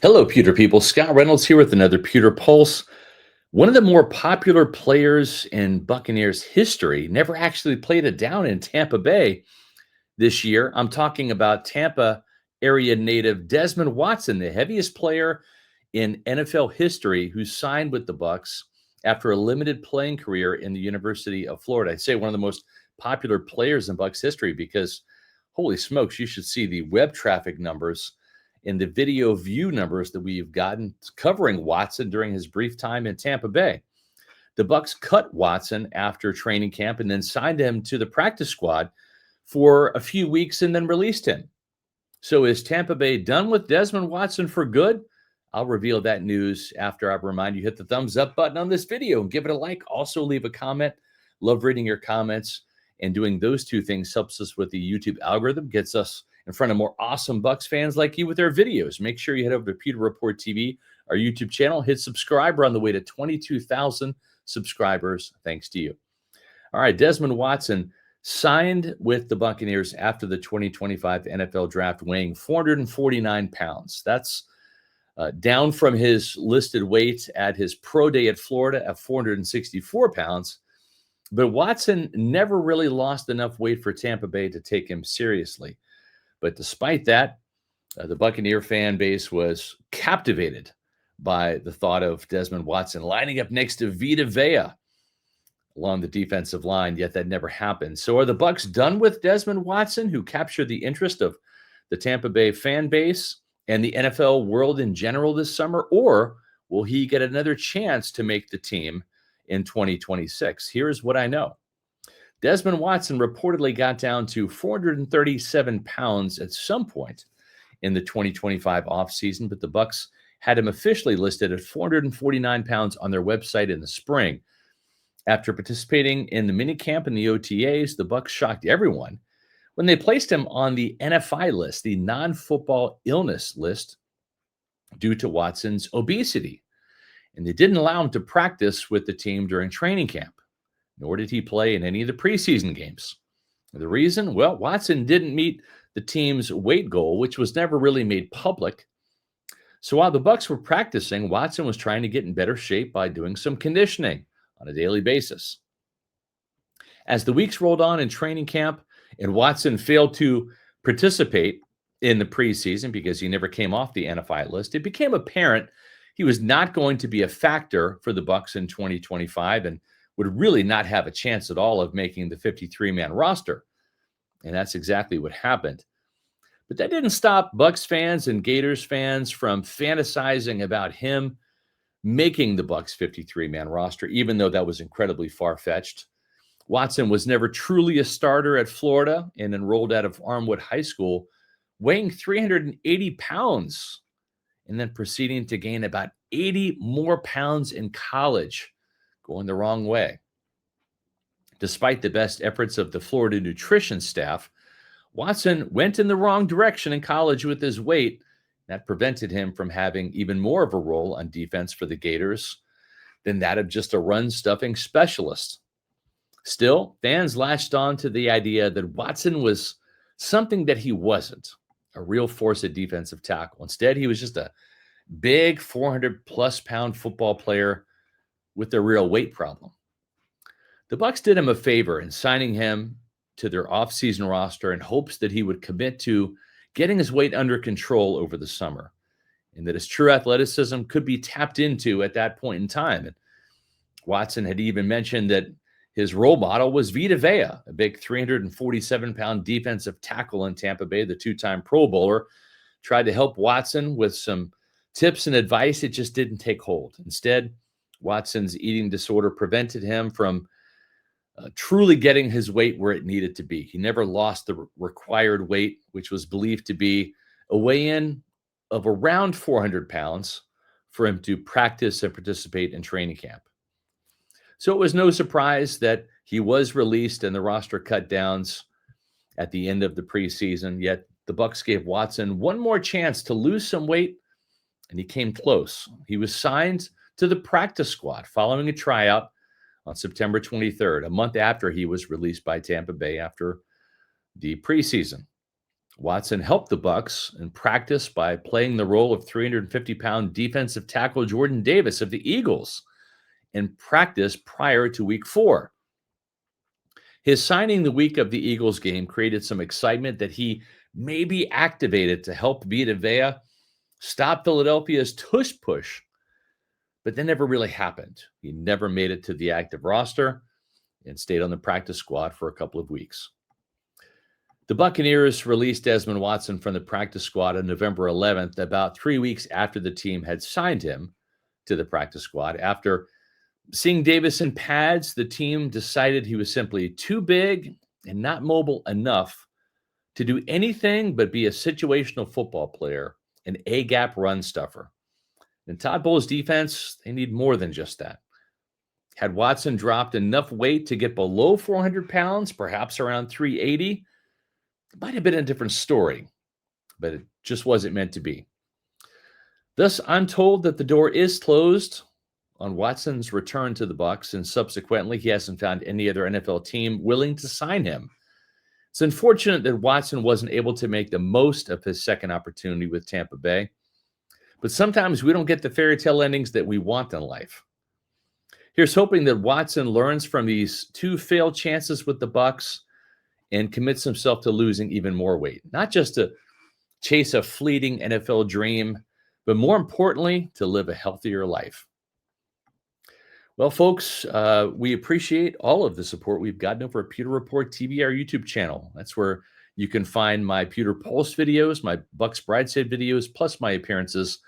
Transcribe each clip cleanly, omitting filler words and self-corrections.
Hello, Pewter people. Scott Reynolds here with another Pewter Pulse. One of the more popular players in Buccaneers history never actually played it down in Tampa Bay this year. I'm talking about Tampa area native Desmond Watson, the heaviest player in NFL history who signed with the Bucs after a limited playing career in the University of Florida. I'd say one of the most popular players in Bucs history because holy smokes, you should see the web traffic numbers and the video view numbers that we've gotten covering Watson during his brief time in Tampa Bay. The Bucs cut Watson after training camp and then signed him to the practice squad for a few weeks and then released him. So is Tampa Bay done with Desmond Watson for good? I'll reveal that news after I remind you hit the thumbs up button on this video and give it a like. Also leave a comment. Love reading your comments, and doing those two things helps us with the YouTube algorithm, gets us in front of more awesome Bucs fans like you with their videos. Make sure you head over to Pewter Report TV, our YouTube channel. Hit subscribe. We're on the way to 22,000 subscribers. Thanks to you. All right, Desmond Watson signed with the Buccaneers after the 2025 NFL Draft, weighing 449 pounds. That's down from his listed weight at his pro day at Florida at 464 pounds. But Watson never really lost enough weight for Tampa Bay to take him seriously. But despite that, the Buccaneer fan base was captivated by the thought of Desmond Watson lining up next to Vita Vea along the defensive line, yet that never happened. So are the Bucs done with Desmond Watson, who captured the interest of the Tampa Bay fan base and the NFL world in general this summer, or will he get another chance to make the team in 2026? Here's what I know. Desmond Watson reportedly got down to 437 pounds at some point in the 2025 offseason, but the Bucs had him officially listed at 449 pounds on their website in the spring. After participating in the minicamp and the OTAs, the Bucs shocked everyone when they placed him on the NFI list, the non-football illness list, due to Watson's obesity. And they didn't allow him to practice with the team during training camp, nor did he play in any of the preseason games. The reason? Well, Watson didn't meet the team's weight goal, which was never really made public. So while the Bucs were practicing, Watson was trying to get in better shape by doing some conditioning on a daily basis. As the weeks rolled on in training camp and Watson failed to participate in the preseason because he never came off the NFI list, it became apparent he was not going to be a factor for the Bucs in 2025 and would really not have a chance at all of making the 53-man roster. And that's exactly what happened. But that didn't stop Bucs fans and Gators fans from fantasizing about him making the Bucs 53-man roster, even though that was incredibly far-fetched. Watson was never truly a starter at Florida and enrolled out of Armwood High School, weighing 380 pounds and then proceeding to gain about 80 more pounds in college, going the wrong way. Despite the best efforts of the Florida nutrition staff, Watson went in the wrong direction in college with his weight. That prevented him from having even more of a role on defense for the Gators than that of just a run-stuffing specialist. Still, fans latched on to the idea that Watson was something that he wasn't, a real force at defensive tackle. Instead, he was just a big 400-plus pound football player with a real weight problem. The Bucs did him a favor in signing him to their offseason roster in hopes that he would commit to getting his weight under control over the summer and that his true athleticism could be tapped into at that point in time. And Watson had even mentioned that his role model was Vita Vea, a big 347-pound defensive tackle in Tampa Bay, the two-time Pro Bowler. Tried to help Watson with some tips and advice. It just didn't take hold. Instead, Watson's eating disorder prevented him from truly getting his weight where it needed to be. He never lost the required weight, which was believed to be a weigh-in of around 400 pounds for him to practice and participate in training camp. So it was no surprise that he was released and the roster cut downs at the end of the preseason. Yet the Bucs gave Watson one more chance to lose some weight, and he came close. He was signed to the practice squad following a tryout on September 23rd, a month after he was released by Tampa Bay after the preseason. Watson helped the Bucs in practice by playing the role of 350-pound defensive tackle Jordan Davis of the Eagles in practice prior to week 4. His signing the week of the Eagles game created some excitement that he may be activated to help Vita Vea stop Philadelphia's tush push, but that never really happened. He never made it to the active roster and stayed on the practice squad for a couple of weeks. The Buccaneers released Desmond Watson from the practice squad on November 11th, about 3 weeks after the team had signed him to the practice squad. After seeing Davis in pads, the team decided he was simply too big and not mobile enough to do anything but be a situational football player, an A-gap run stuffer. In Todd Bowles' defense, they need more than just that. Had Watson dropped enough weight to get below 400 pounds, perhaps around 380, it might have been a different story, but it just wasn't meant to be. Thus, I'm told that the door is closed on Watson's return to the Bucs, and subsequently, he hasn't found any other NFL team willing to sign him. It's unfortunate that Watson wasn't able to make the most of his second opportunity with Tampa Bay, but sometimes we don't get the fairy tale endings that we want in life. Here's hoping that Watson learns from these 2 failed chances with the Bucs and commits himself to losing even more weight, not just to chase a fleeting NFL dream, but more importantly, to live a healthier life. Well, folks, we appreciate all of the support we've gotten over at Pewter Report TV, our YouTube channel. That's where you can find my Pewter Pulse videos, my Bucs Brideshead videos, plus my appearances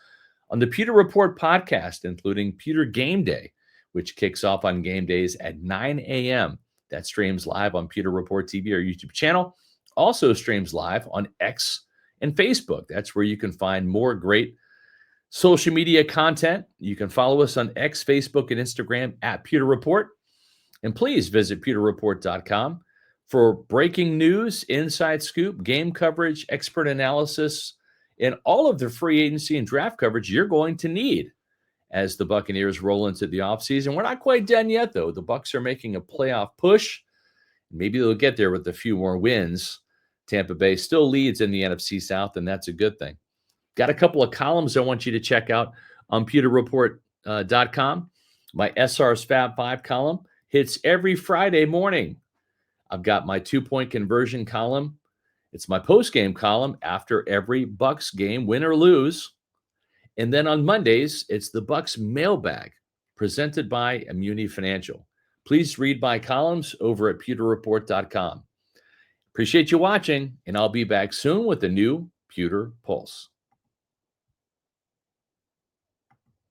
on the Pewter Report podcast, including Pewter Game Day, which kicks off on game days at 9 a.m. That streams live on Pewter Report TV, our YouTube channel. Also streams live on X and Facebook. That's where you can find more great social media content. You can follow us on X, Facebook, and Instagram at Pewter Report. And please visit pewterreport.com for breaking news, inside scoop, game coverage, expert analysis, and all of the free agency and draft coverage you're going to need as the Buccaneers roll into the offseason. We're not quite done yet, though. The Bucs are making a playoff push. Maybe they'll get there with a few more wins. Tampa Bay still leads in the NFC South, and that's a good thing. Got a couple of columns I want you to check out on pewterreport.com. My SR's Fab 5 column hits every Friday morning. I've got my 2-point conversion column. It's my post-game column after every Bucs game, win or lose. And then on Mondays, it's the Bucs mailbag presented by Immuni Financial. Please read my columns over at pewterreport.com. Appreciate you watching, and I'll be back soon with a new Pewter Pulse.